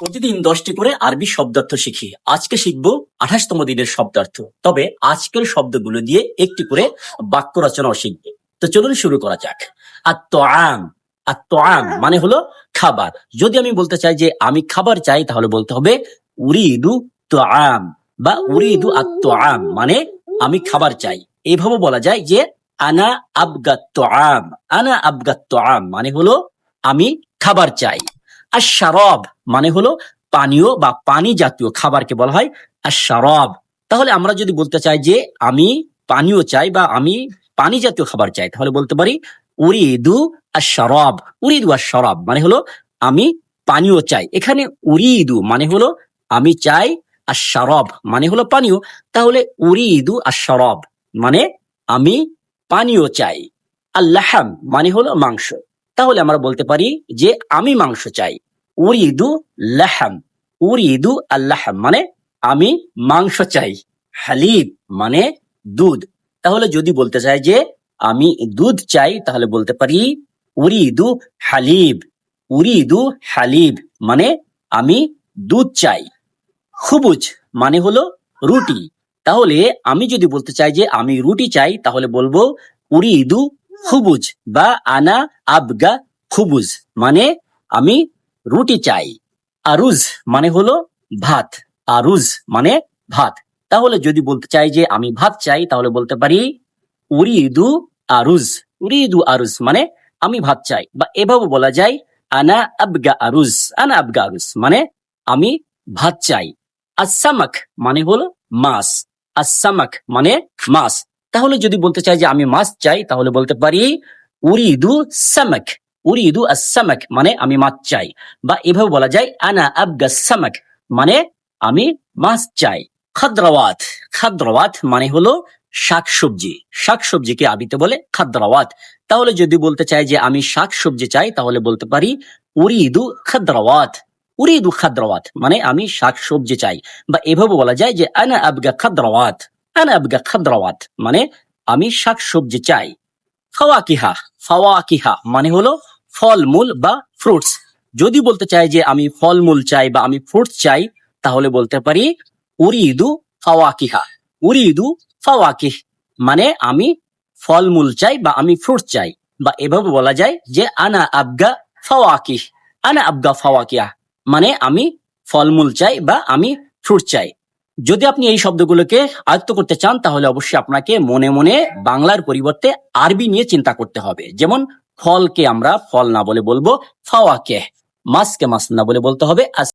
প্রতিদিন 10টি করে আরবি শব্দার্থ শিখি। আজকে শিখবো 28তম দিনের শব্দার্থ। তবে আজকের শব্দগুলো দিয়ে একটি করে বাক্য রচনাও শিখবে। তো চলুন শুরু করা যাক। আত-তোআম, আত-তোআম মানে হলো খাবার। যদি আমি বলতে চাই যে আমি খাবার চাই, তাহলে বলতে হবে উরিদু তোআম বা উরিদু আত-তোআম মানে আমি খাবার চাই। এইভাবে বলা যায় যে আনা আবগাত তোআম, আনা আবগাত তোআম মানে হলো আমি খাবার চাই। আশ-শারাব মানে হলো পানীয় বা পানি জাতীয় খাবারকে বলা হয় আশ-শারাব। তাহলে আমরা যদি বলতে চাই যে আমি পানীয় চাই বা আমি পানি জাতীয় খাবার চাই, তাহলে বলতে পারি উরিদু আশ-শারাব, উরিদু আশ-শারাব মানে হলো আমি পানীয় চাই। এখানে উরিদু মানে হলো আমি চাই, আশ-শারাব মানে হলো পানীয়। তাহলে উরিদু আশ-শারাব মানে আমি পানীয় চাই। আল-লাহাম মানে হলো মাংস। তাহলে আমরা বলতে পারি যে আমি মাংস চাই, উরিদু লাহাম, উরিদু আল্লাহাম মানে আমি মাংস চাই। হালিব মানে দুধ। তাহলে যদি বলতে চাই যে আমি দুধ চাই, তাহলে বলতে পারি উরিদু হালিব, উরিদু হালিব মানে আমি দুধ চাই। খুবুজ মানে হলো রুটি। তাহলে আমি যদি বলতে চাই যে আমি রুটি চাই, তাহলে বলবো উরিদু খুবুজ বা আনা আবগা খুবুজ মানে আমি রুটি চাই। আরুজ মানে হলো ভাত, আরুজ মানে ভাত। তাহলে যদি বলতে চাই যে আমি ভাত চাই, তাহলে বলতে পারি উরিদু আরুজ, উরিদু আরুজ মানে আমি ভাত চাই। বা এভাবে বলা যায় আনা আবগা আরুজ, আনা আবগা আরুজ মানে আমি ভাত চাই। আসামাক মানে হলো মাছ, আসামাক মানে মাছ। তাহলে যদি বলতে চাই যে আমি মাছ চাই, তাহলে বলতে পারি উরিদু সামাক, উরিদু আসামাক মানে আমি মাছ চাই। বা এভাবে বলা যায় আনা আবগা সামাক মানে আমি মাছ চাই। খাদ্রাওয়াত, খাদ্রাওয়াত মানে হলো শাকসবজি, শাকসবজিকে আরবিতে বলে খাদ্রাওয়াত। তাহলে যদি বলতে চাই যে আমি শাকসবজি চাই, তাহলে বলতে পারি উরিদু খাদ্রাওয়াত, উরিদু খাদ্রাওয়াত মানে আমি শাকসবজি চাই। বা এভাবে বলা যায় যে আনা আবগা খাদ্রাওয়াত, আনা আবগা খাদ্রাওয়াত মানে আমি শাকসবজি চাই। ফাওয়াকিহা, ফাওয়াকিহা মানে হলো ফলমূল বা ফ্রুটস। যদি বলতে চাই যে আমি ফলমূল চাই বা আমি ফ্রুটস চাই, তাহলে বলতে পারি উরিদু ফাওয়াকিহা, উরিদু ফাওয়াকিহ মানে আমি ফলমূল চাই বা আমি ফ্রুটস চাই। বা এভাবে বলা যায় যে আনা আবগা ফাওয়াকিহ, আনা আবগা ফাওয়াকিহা মানে আমি ফলমূল চাই বা আমি ফ্রুট চাই। যদি আপনি এই শব্দগুলোকে আয়ত্ত করতে চান, তাহলে অবশ্যই আপনাকে মনে মনে বাংলার পরিবর্তে আরবি নিয়ে চিন্তা করতে হবে। যেমন ফলকে আমরা ফল না বলে বলবো ফাওয়াকিহ, মাছকে মাছ না বলে বলতে হবে